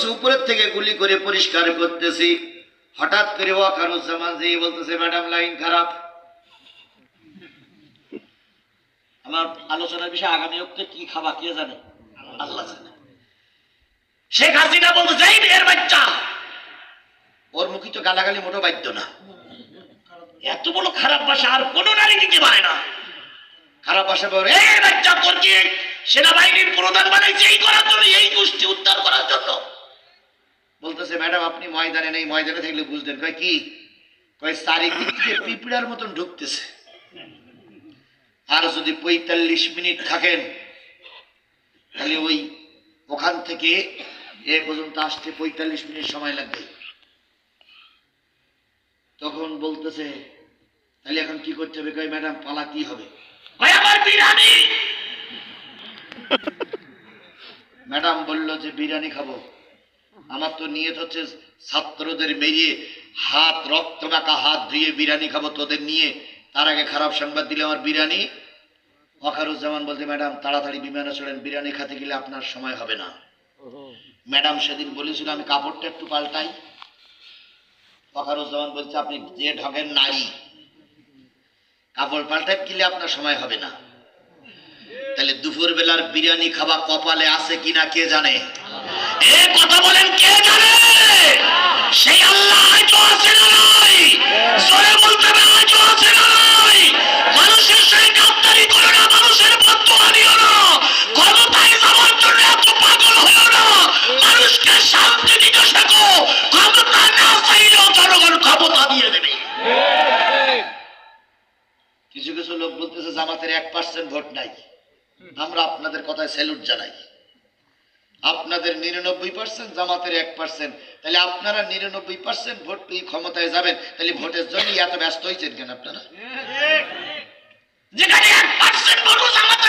বলছে উপরের থেকে গুলি করে পরিষ্কার করতেছি। হঠাৎ করে ওয়াকারুজ্জামান যে বলতেছে ম্যাডাম লাইন খারাপ। আমার আলোচনার বিষয় আগামী অক্টে কি খাবা কে জানে, আল্লাহ জানে। শেখ হাসিনা বলতেছে এই মেয়ের বাচ্চা, ওর মুখে তো গালাগালি মোটো বাধ্য না, এত বড় খারাপ ভাষা আর কোন নারী দিতে পারে না। খারাপ ভাষা বলে এই বাচ্চা করছে সেনাবাহিনীর প্রধান বানাইছে এই করার জন্য, এই গোষ্ঠী উদ্ধার করার জন্য। বলতেছে ম্যাডাম আপনি ময়দানে নেই, ময়দানে থাকলে বুঝতেন। কয় কি? কয় চারিদিক থেকে পিঁপড়ার মতন ঢুকতেছে, আর যদি 45 মিনিট থাকেন তাহলে ওই ওখান থেকে এ পর্যন্ত আসতে 45 মিনিট সময় লাগবে। তখন বলতেছে তাহলে এখন কি করতে হবে? কয় ম্যাডাম পালাতেই হবে। আমার বিরিয়ানি। ম্যাডাম বলল যে বিরিয়ানি খাবো, আমার তো নিয়ত হচ্ছে ছাত্রদের মেরে হাত রক্ত মাখা হাত ধুয়ে বিরিয়ানি খাবো তোদের নিয়ে, তার আগে খারাপ সংবাদ দিলে আমার বিরিয়ানি। ওয়াকারুজ্জামান বলতে ম্যাডাম তাড়াতাড়ি বিমানে চড়েন, বিরিয়ানি খেতে গেলে আপনার সময় হবে না। ম্যাডাম সেদিন বলেছিল আমি কাপড়টা একটু পাল্টাই। ওয়াকারুজ্জামান বলছে আপনি যে ঢগের নারী, কাপড় পাল্টাই গেলে আপনার সময় হবে না। তাহলে দুপুর বেলার বিরিয়ানি খাওয়া কপালে আছে কিনা কে জানে? এ কথা বলেন কে জানে? সেই আল্লাহ আজও আছে না নাই? জোরে বলতে হবে আজও আছে না নাই? মানুষের সেই গাদ্দারি করো না, মানুষের বদদোয়া দিও না, ক্ষমতায় যাওয়ার জন্য এত পাগল হও না, মানুষকে শান্তি দিতে শেখো। ক্ষমতা না চাইলেও জনগণ ক্ষমতা দিয়ে দেবে। কিছু কিছু লোক বলতেছে জামাতের 1% ভোট নাই। আমরা আপনাদের কথায় স্যালুট জানাই। আপনাদের 99%, জামাতের 1%, তাহলে আপনারা 99% ভোট পেয়ে ক্ষমতায় যাবেন, তাহলে ভোটের জন্য এত ব্যস্ত হয়েছেন কেন আপনারা? যেখানে 1% ভোট জামাত